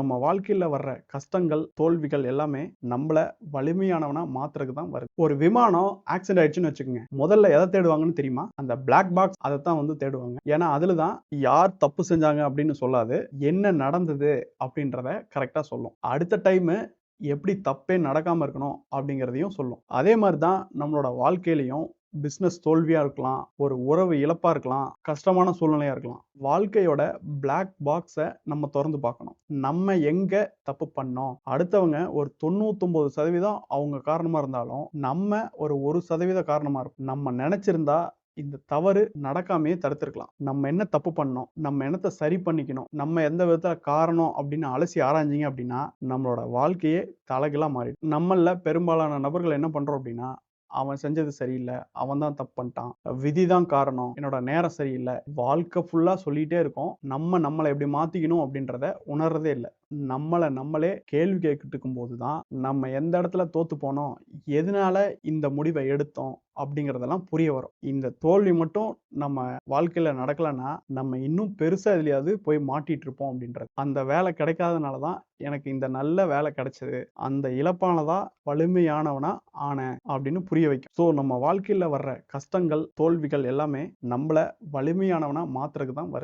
நம்ம வாழ்க்கையில வர்ற கஷ்டங்கள், தோல்விகள் எல்லாமே நம்மள வலிமையானவனா மாத்துறதுக்கு தான் வருது. ஒரு விமானம் ஆக்சிடென்ட் ஆயிடுச்சுன்னு வச்சுக்கங்க. முதல்ல எத தேடுவாங்கன்னு தெரியுமா? அந்த பிளாக் பாக்ஸ் அதத்தான் வந்து தேடுவாங்க. ஏன்னா, அதுல தான் யார் தப்பு செஞ்சாங்க அப்படின்னு சொல்லாது. என்ன நடந்தது அப்படின்றத கரெக்ட்டா சொல்லும். அடுத்த டைமு எப்படி தப்பே நடக்காம இருக்கணும் அப்படிங்கிறதையும் சொல்லும். அதே மாரி தான் நம்மளோட வாழ்க்கையிலயும் பிசினஸ் தோல்வியா இருக்கலாம், ஒரு உறவு இழப்பா இருக்கலாம், கஷ்டமான சூழ்நிலையா இருக்கலாம். வாழ்க்கையோட பிளாக் பாக்ஸ நம்ம தொறந்து பார்க்கணும். நம்ம எங்க தப்பு பண்ணோம்? அடுத்தவங்க ஒரு 99% அவங்க காரணமா இருந்தாலும், நம்ம ஒரு 1% காரணமா இருப்போம். நம்ம நெனச்சிருந்தா இந்த தவறு நடக்காமயே தடுத்திருக்கலாம். நம்ம என்ன தப்பு பண்ணோம்? நம்ம என்னத்த சரி பண்ணிக்கணும்? நம்ம எந்த விதத்துல காரணம் அப்படின்னு அலசி ஆராய்ஞ்சீங்க அப்படின்னா, நம்மளோட வாழ்க்கையே தலைகீழா மாறிடும். நம்மள்ல பெரும்பாலான நபர்கள் என்ன பண்றோம் அப்படின்னா, அவன் செஞ்சது சரியில்ல. அவன் தான் தப்பு பண்ணிட்டான். விதி தான் காரணம். என்னோட நேரம் சரியில்ல. வாழ்க்கை ஃபுல்லா சொல்லிட்டே இருக்கோம். நம்மள எப்படி மாத்திக்கணும் அப்படின்றத உணர்றதே இல்ல. நம்மள நம்மளே கேள்வி கேட்டுட்டு இருக்கும்போது தான், நம்ம எந்த இடத்துல தோத்து போனோம்? எதனால இந்த முடிவ எடுத்தோம்? அப்படிங்கிறதெல்லாம் புரிய வரும். இந்த தோல்வி மட்டும் நம்ம வாழ்க்கையில நடக்கலன்னா, நம்ம இன்னும் பெருசா எதுலயாவது போய் மாட்டிட்டு இருப்போம் அப்படின்றது. அந்த வேலை கிடைக்காதனால தான் எனக்கு இந்த நல்ல வேலை கிடைச்சது. அந்த இழப்பானதா வலிமையானவனா ஆனேன் அப்படின்னு புரிய வைக்கும். ஸோ நம்ம வாழ்க்கையில வர்ற கஷ்டங்கள், தோல்விகள் எல்லாமே நம்மள வலிமையானவனா மாத்துறதுக்கு தான் வருது.